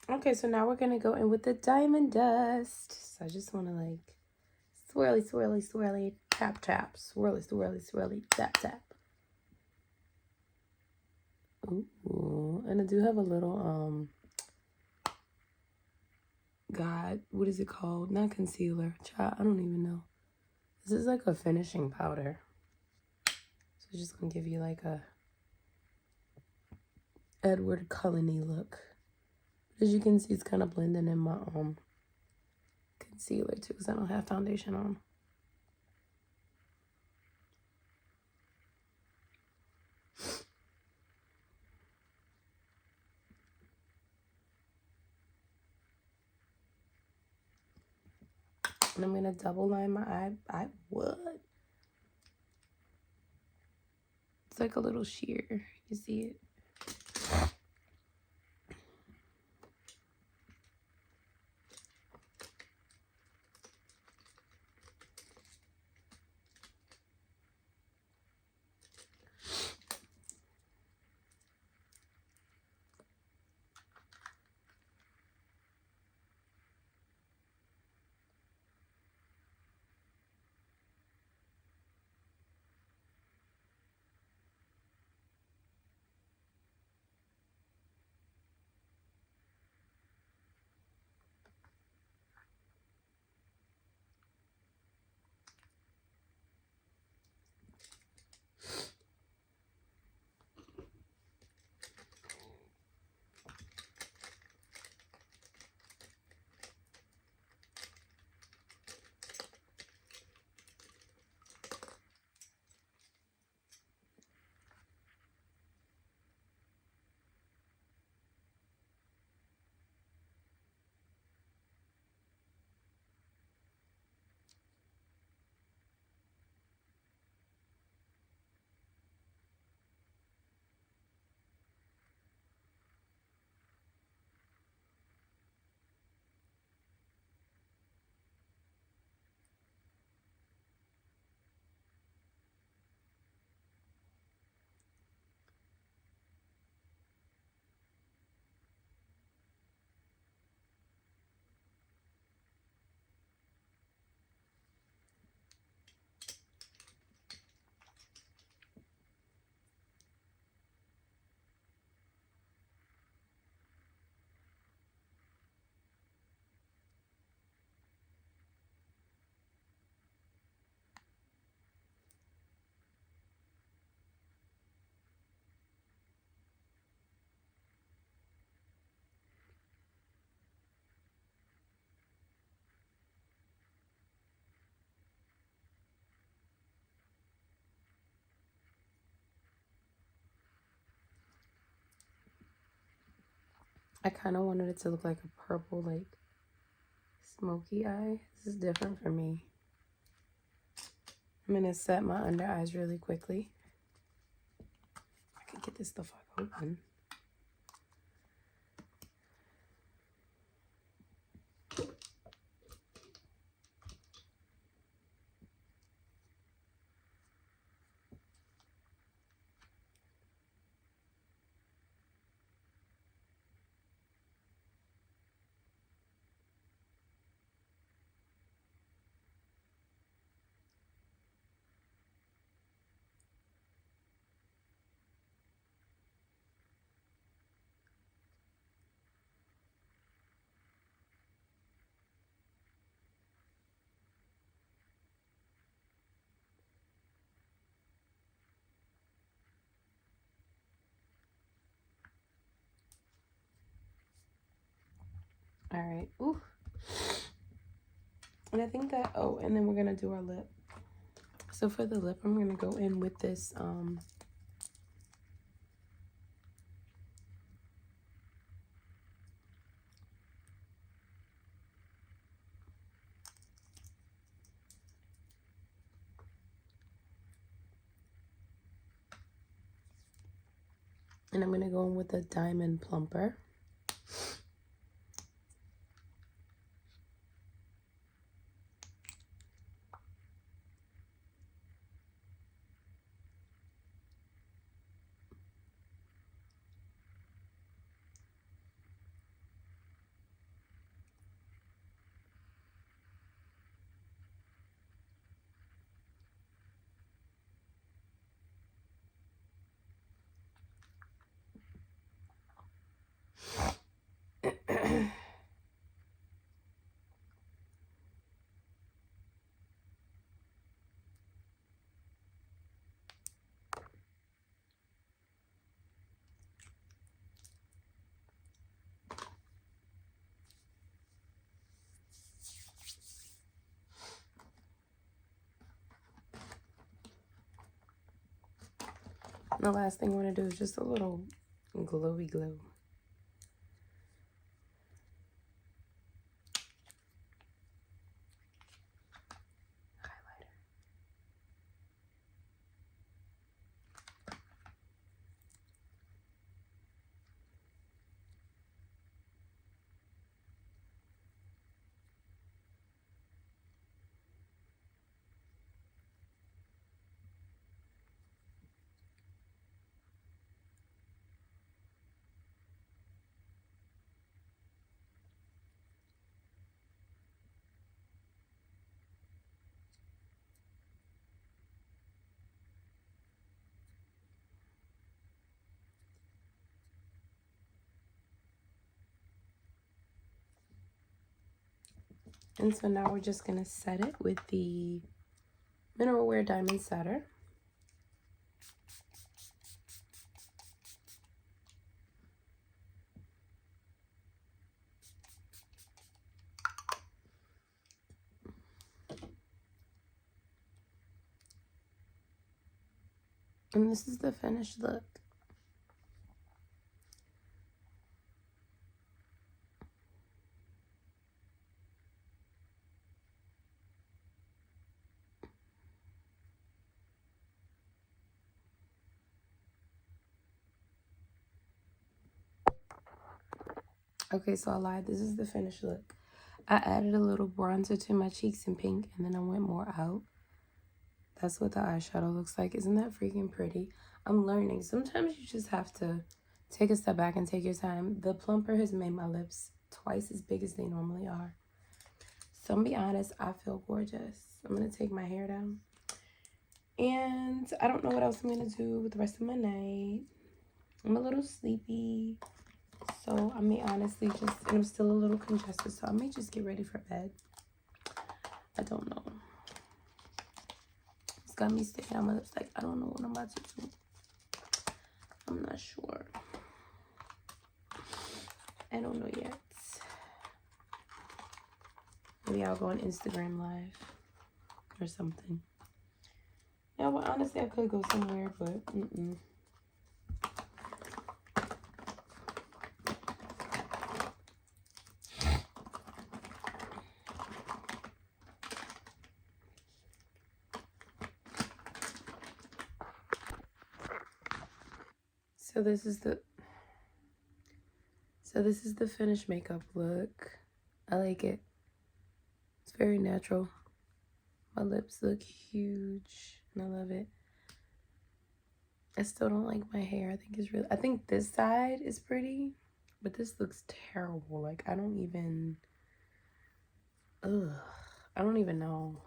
Okay, so now we're going to go in with the Diamond Dust. So I just want to like swirly, swirly, swirly, tap, tap, swirly, swirly, swirly, tap, tap. Ooh, and I do have a little, God, what is it called? Not concealer. Child, I don't even know. This is like a finishing powder. So it's just going to give you like a Edward Cullen-y look. As you can see, it's kind of blending in my concealer too, because I don't have foundation on. And I'm going to double line my eye. I would. like a little sheer. You see it? I kind of wanted it to look like a purple, like, smoky eye. This is different for me. I'm going to set my under eyes really quickly. I could get this the fuck open. All right. Ooh. And I think that, oh, and then we're going to do our lip. So for the lip, I'm going to go in with this, and I'm going to go in with a diamond plumper. The last thing I want to do is just a little glowy glow. Highlighter. And so now we're just going to set it with the Mineral Wear Diamond Setter. And this is the finished look. Okay, so I lied. This is the finished look. I added a little bronzer to my cheeks in pink, and then I went more out. That's what the eyeshadow looks like. Isn't that freaking pretty? I'm learning. Sometimes you just have to take a step back and take your time. The plumper has made my lips twice as big as they normally are. So I'm gonna be honest, I feel gorgeous. I'm gonna take my hair down. And I don't know what else I'm gonna do with the rest of my night. I'm a little sleepy. So I may honestly just, and I'm still a little congested, so I may just get ready for bed. I don't know. It's got me sticking on my lips like I don't know what I'm about to do. I'm not sure. I don't know yet. Maybe I'll go on Instagram Live or something. Yeah, well, honestly, I could go somewhere, but So this is the finished makeup look. I like it. It's very natural. My lips look huge and I love it. I still don't like my hair. I think this side is pretty, but this looks terrible. Like I don't even know.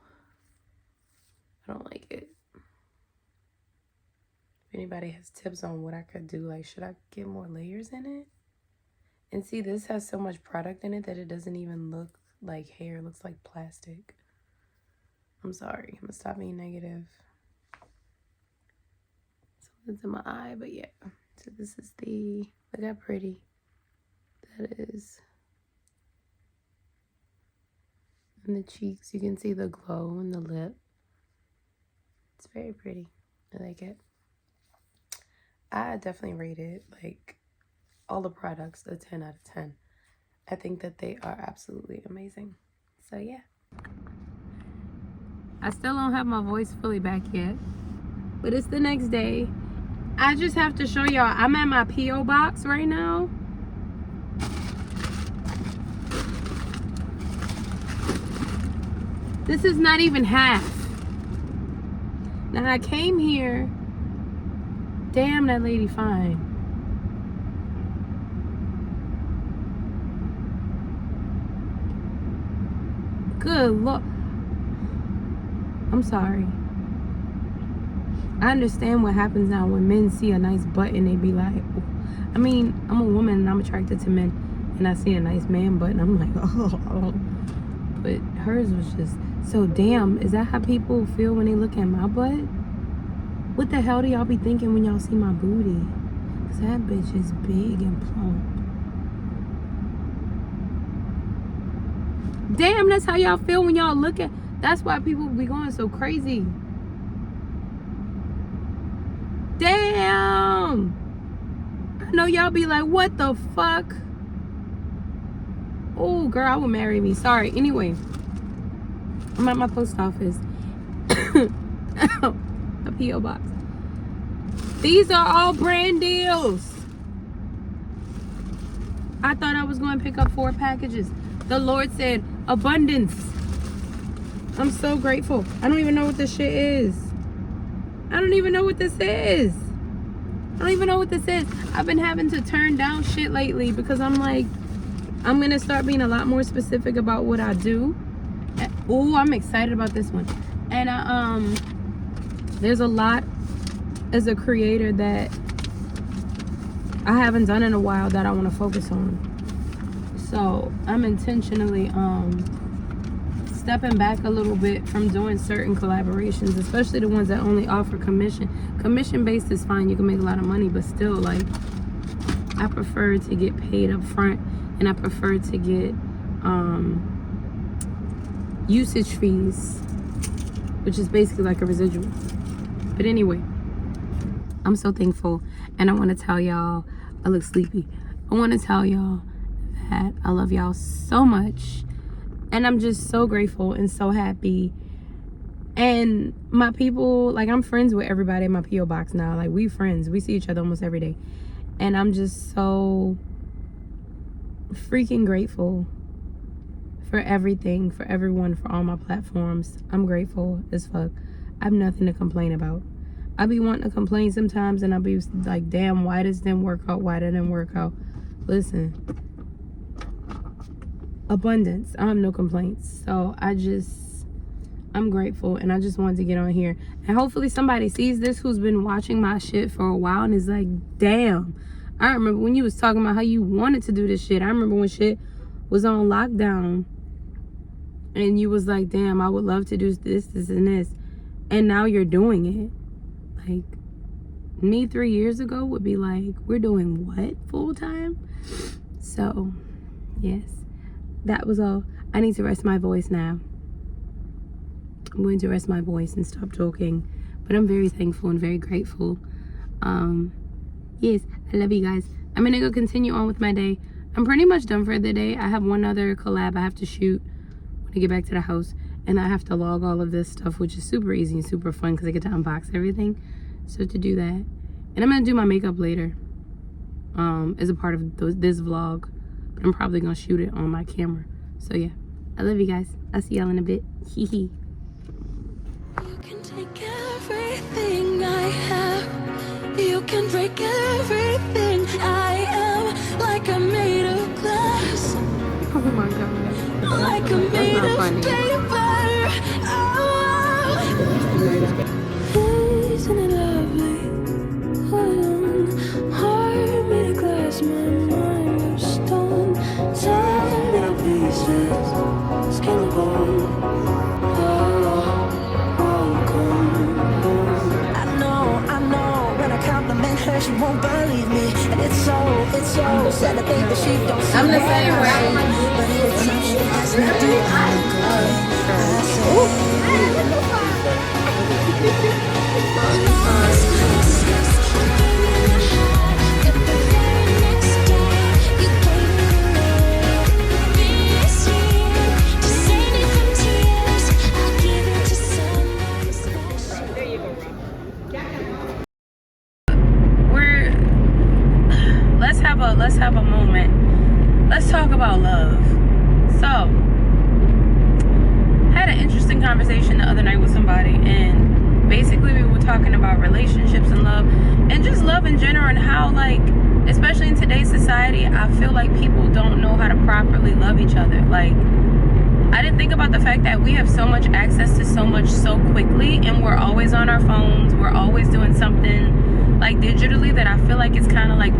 I don't like it. If anybody has tips on what I could do, like should I get more layers in it? And see, this has so much product in it that it doesn't even look like hair. It looks like plastic. I'm sorry. I'm gonna stop being negative. Something's in my eye, but yeah. So this is look how pretty that is. And the cheeks, you can see the glow in the lip. It's very pretty. I like it. I definitely rate it, like, all the products a 10 out of 10. I think that they are absolutely amazing. So, yeah. I still don't have my voice fully back yet, but it's the next day. I just have to show y'all, I'm at my P.O. box right now. This is not even half. Now, I came here. Damn, that lady fine. Good Lord. I'm sorry. I understand what happens now when men see a nice butt and they be like, oh. I mean, I'm a woman and I'm attracted to men, and I see a nice man butt and I'm like, oh. But hers was just so damn. Is that how people feel when they look at my butt? What the hell do y'all be thinking when y'all see my booty? Cause that bitch is big and plump. Damn, that's how y'all feel when y'all look at. That's why people be going so crazy. Damn. I know y'all be like, what the fuck? Oh, girl, I would marry me. Sorry. Anyway, I'm at my post office. A P.O. box. These are all brand deals. I thought I was going to pick up 4 packages. The Lord said abundance. I'm so grateful. I don't even know what this shit is. I don't even know what this is. I've been having to turn down shit lately because I'm like, I'm going to start being a lot more specific about what I do. Oh, I'm excited about this one. And there's a lot as a creator that I haven't done in a while that I want to focus on. So I'm intentionally stepping back a little bit from doing certain collaborations, especially the ones that only offer commission. Commission based is fine, you can make a lot of money, but still, like, I prefer to get paid up front, and I prefer to get usage fees, which is basically like a residual. But anyway, I'm so thankful, and I want to tell y'all, I look sleepy. I want to tell y'all that I love y'all so much, and I'm just so grateful and so happy. And my people, like, I'm friends with everybody in my P.O. box now. Like, we friends. We see each other almost every day. And I'm just so freaking grateful for everything, for everyone, for all my platforms. I'm grateful as fuck. I have nothing to complain about. I be wanting to complain sometimes, and I'll be like, damn, why this didn't work out? Why that didn't work out? Listen, abundance. I have no complaints. So I'm grateful, and I just wanted to get on here. And hopefully somebody sees this who's been watching my shit for a while and is like, damn, I remember when you was talking about how you wanted to do this shit. I remember when shit was on lockdown, and you was like, damn, I would love to do this, this, and this. And now you're doing it. Like, me 3 years ago would be like, we're doing what full time? So, yes, that was all. I need to rest my voice now. I'm going to rest my voice and stop talking. But I'm very thankful and very grateful. Yes, I love you guys. I'm going to go continue on with my day. I'm pretty much done for the day. I have one other collab I have to shoot when I get back to the house. And I have to log all of this stuff, which is super easy and super fun because I get to unbox everything. So to do that. And I'm going to do my makeup later as a part of this vlog. But I'm probably going to shoot it on my camera. So yeah, I love you guys. I'll see y'all in a bit. Hee hee. You can take everything I have. You can break everything I am. Like I'm made of glass. Oh my god. Like I'm made of paper. Oh. Isn't it lovely? Hold on. Heart made of glass. My mind of stone. Torn into pieces. Skin and bone. She won't believe me, and it's so sad to think that she don't see. I'm the same way. But every time she asks me, do I let's have a moment. Let's talk about love. So, had an interesting conversation the other night with somebody, and basically we were talking about relationships and love, and just love in general, and how, like, especially in today's society, I feel like people don't know how to properly love each other. Like, I didn't think about the fact that we have so much access to so much so quickly, and we're always on our phones, we're always doing something like digitally, that I feel like it's kind of like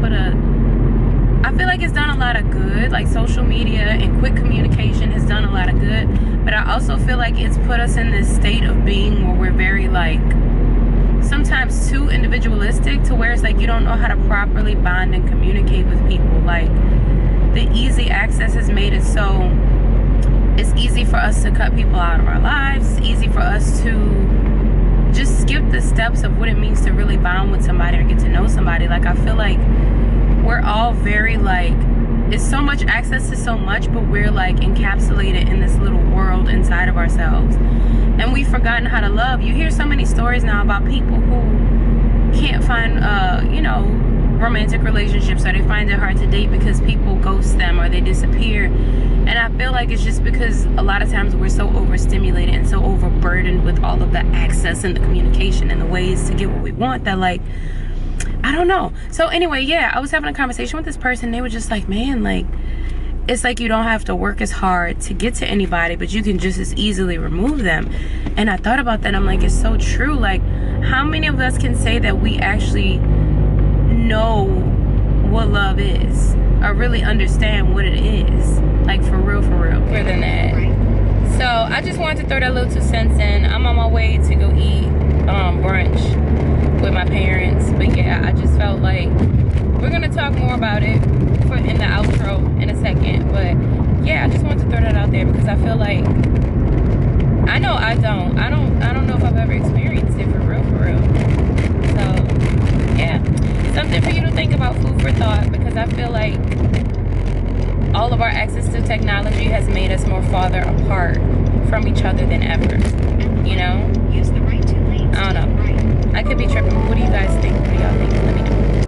I feel like it's done a lot of good. Like, social media and quick communication has done a lot of good, but I also feel like it's put us in this state of being where we're very, like, sometimes too individualistic, to where it's like you don't know how to properly bond and communicate with people. Like, the easy access has made it so it's easy for us to cut people out of our lives. It's easy for us to just skip the steps of what it means to really bond with somebody or get to know somebody. Like, I feel like we're all very, like, it's so much access to so much, but we're, like, encapsulated in this little world inside of ourselves, and we've forgotten how to love. You hear so many stories now about people who can't find you know, romantic relationships, or they find it hard to date because people ghost them or they disappear. And I feel like it's just because a lot of times we're so overstimulated and so overburdened with all of the access and the communication and the ways to get what we want, that, like, I don't know. So anyway, yeah, I was having a conversation with this person. They were just like, man, like, it's like you don't have to work as hard to get to anybody, but you can just as easily remove them. And I thought about that. I'm like, it's so true. Like, how many of us can say that we actually know what love is, or really understand what it is? Like, for real, for real. More than that. So I just wanted to throw that little 2 cents in. I'm on my way to go eat brunch with my parents. But yeah, I just felt like we're gonna talk more about it in the outro in a second. But yeah, I just wanted to throw that out there because I feel like I know I don't know if I've ever experienced it for real. So yeah, something for you to think about, food for thought, because I feel like all of our access to technology has made us more farther apart from each other than ever, you know? Use the right 2 lanes. I don't know. I could be tripping. What do you guys think? What do y'all think? Let me know.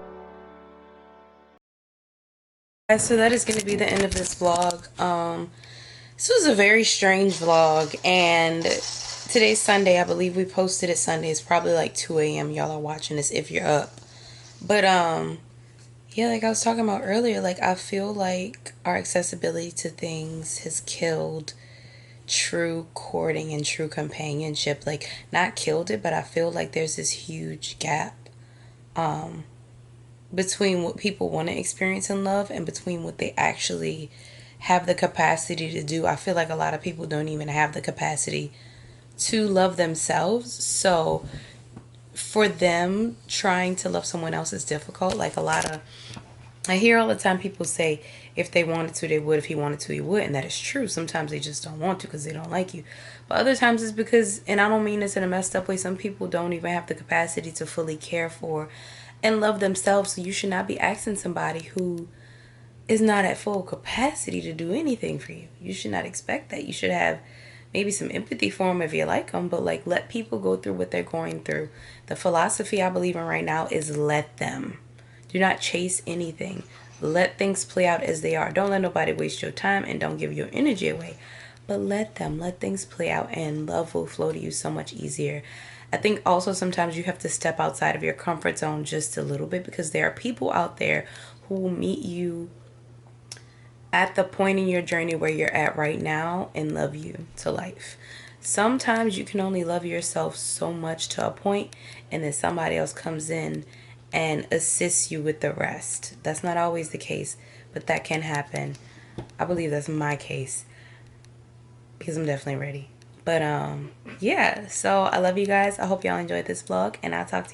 Guys, so that is going to be the end of this vlog. This was a very strange vlog, and today's Sunday. I believe we posted it Sunday. It's probably like 2 a.m. Y'all are watching this if you're up. But, yeah, like I was talking about earlier, like I feel like our accessibility to things has killed true courting and true companionship. Like, not killed it, but I feel like there's this huge gap between what people want to experience in love and between what they actually have the capacity to do. I feel like a lot of people don't even have the capacity to love themselves. So for them, trying to love someone else is difficult. Like I hear all the time people say if they wanted to, they would. If he wanted to, he would. And that is true. Sometimes they just don't want to because they don't like you. But other times it's because, and I don't mean this in a messed up way, some people don't even have the capacity to fully care for and love themselves. So you should not be asking somebody who is not at full capacity to do anything for you. You should not expect that. You should have maybe some empathy for them if you like them, but like let people go through what they're going through. The philosophy I believe in right now is let them. Do not chase anything. Let things play out as they are. Don't let nobody waste your time and don't give your energy away. But let them. Let things play out and love will flow to you so much easier. I think also sometimes you have to step outside of your comfort zone just a little bit because there are people out there who will meet you at the point in your journey where you're at right now and love you to life. Sometimes you can only love yourself so much to a point, and then somebody else comes in and assists you with the rest. That's not always the case, but that can happen. I believe that's my case because I'm definitely ready. But yeah, so I love you guys. I hope y'all enjoyed this vlog, and I'll talk to you